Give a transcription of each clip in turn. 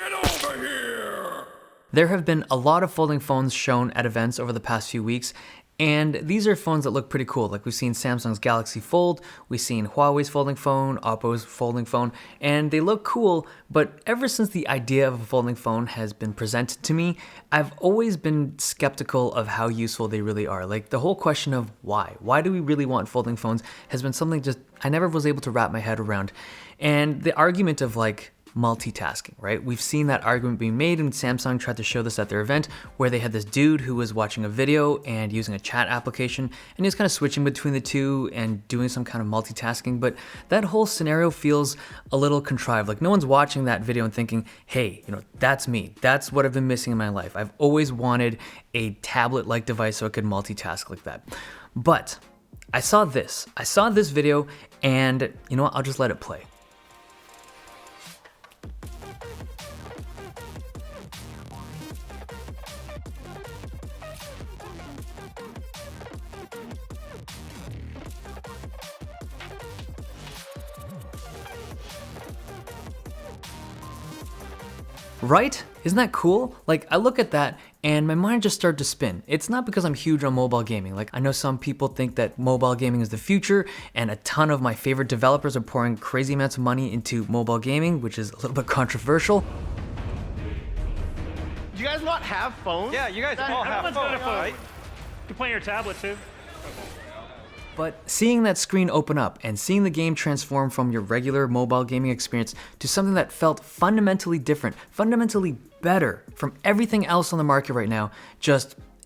Get over here! There have been a lot of folding phones shown at events over the past few weeks, and these are phones that look pretty cool. Like we've seen Samsung's Galaxy Fold, we've seen Huawei's folding phone, Oppo's folding phone, and they look cool, but ever since the idea of a folding phone has been presented to me, I've always been skeptical of how useful they really are. Like the whole question of why? Why do we really want folding phones has been something just I never was able to wrap my head around. And the argument of like, multitasking, right? We've seen that argument being made, and Samsung tried to show this at their event where they had this dude who was watching a video and using a chat application, and he was kind of switching between the two and doing some kind of multitasking. But that whole scenario feels a little contrived. Like no one's watching that video and thinking, hey, that's me. That's what I've been missing in my life. I've always wanted a tablet-like device so I could multitask like that. But I saw this video, and you know what? I'll just let it play. Right? Isn't that cool? Like I look at that and my mind just started to spin. It's not because I'm huge on mobile gaming. Like I know some people think that mobile gaming is the future, and a ton of my favorite developers are pouring crazy amounts of money into mobile gaming, which is a little bit controversial. Do you guys not have phones? Yeah, you guys all have Everyone's got a phones, phone. right? You can play on your tablet too. But seeing that screen open up and seeing the game transform from your regular mobile gaming experience to something that felt fundamentally different, fundamentally better from everything else on the market right now,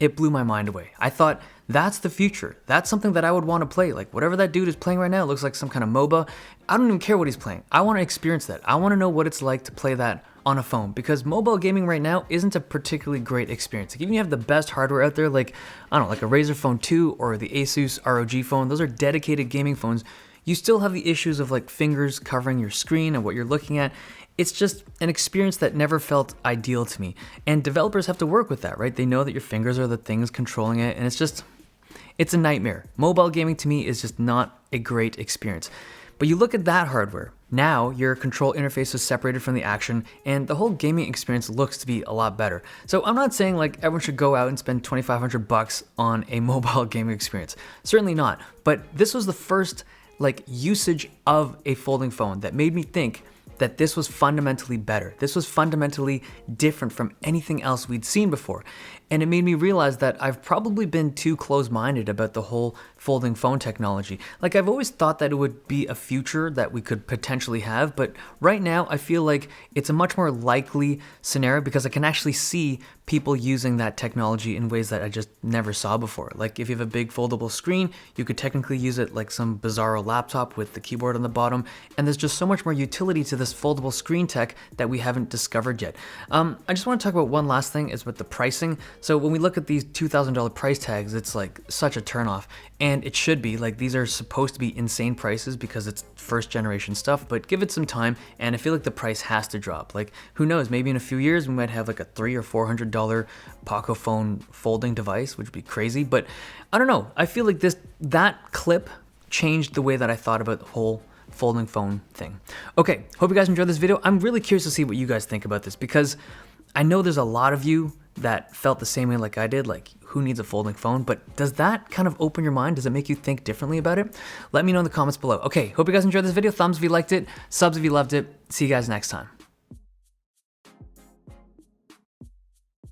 it blew my mind away. I thought, that's the future. That's something that I would want to play. Like whatever that dude is playing right now, it looks like some kind of MOBA. I don't even care what he's playing. I want to experience that. I want to know what it's like to play that on a phone, because mobile gaming right now isn't a particularly great experience. Like even if you have the best hardware out there, like I don't know, like a Razer Phone 2 or the Asus ROG phone, those are dedicated gaming phones. You still have the issues of like fingers covering your screen and what you're looking at. It's just an experience that never felt ideal to me. And developers have to work with that, right? They know that your fingers are the things controlling it, and it's a nightmare. Mobile gaming to me is just not a great experience. But you look at that hardware, now your control interface is separated from the action, and the whole gaming experience looks to be a lot better. So I'm not saying like everyone should go out and spend $2,500 on a mobile gaming experience. Certainly not. But this was the first like usage of a folding phone that made me think that this was fundamentally better. This was fundamentally different from anything else we'd seen before. And it made me realize that I've probably been too close-minded about the whole folding phone technology. Like I've always thought that it would be a future that we could potentially have, but right now I feel like it's a much more likely scenario because I can actually see people using that technology in ways that I just never saw before. Like if you have a big foldable screen, you could technically use it like some bizarro laptop with the keyboard on the bottom, and there's just so much more utility to this foldable screen tech that we haven't discovered yet. I just want to talk about one last thing, is with the pricing. So when we look at these $2,000 price tags, it's like such a turnoff, and it should be. Like these are supposed to be insane prices because it's first generation stuff, but give it some time and I feel like the price has to drop. Like who knows, maybe in a few years we might have like a $300 or $400 Poco phone folding device, which would be crazy, but I don't know. I feel like that clip changed the way that I thought about the whole folding phone thing. Okay, hope you guys enjoyed this video. I'm really curious to see what you guys think about this, because I know there's a lot of you that felt the same way like I did, like who needs a folding phone? But does that kind of open your mind? Does it make you think differently about it? Let me know in the comments below. Okay, hope you guys enjoyed this video. Thumbs if you liked it, subs if you loved it. See you guys next time.